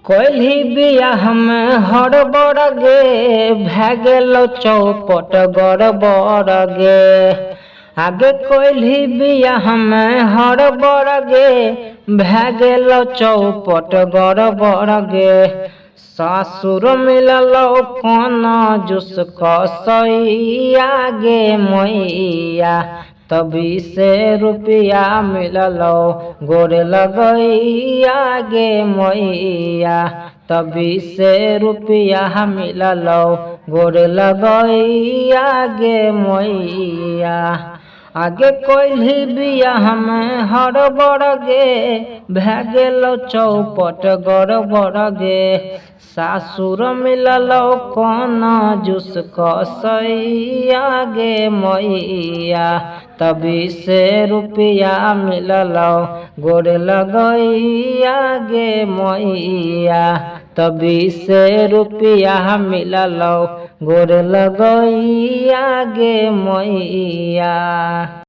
कइली बियाह में हड़बड़ गे, भै गेल चौपट गड़बड़ गे। आगे कइली बियाह में हड़बड़ गे, भै गेल चौपट गड़बड़ गे। सासुर मिलल कौन जुस कसैया गे मैया, तभी से रुपया मिलल गोरे लगैया गे मैया, तभी से रुपया मिलल गोरे लगैया गे मैया। आगे कइली बियाह में हड़बड़ गे, भै गेल चौपट गड़बड़ गे। सासुर मिलल कौन जुस कसैया गे मैया, तभी से रुपया मिलल गोरे लगैया गे मैया, तभी से रुपया मिलल गोरे लगैया गे मैया।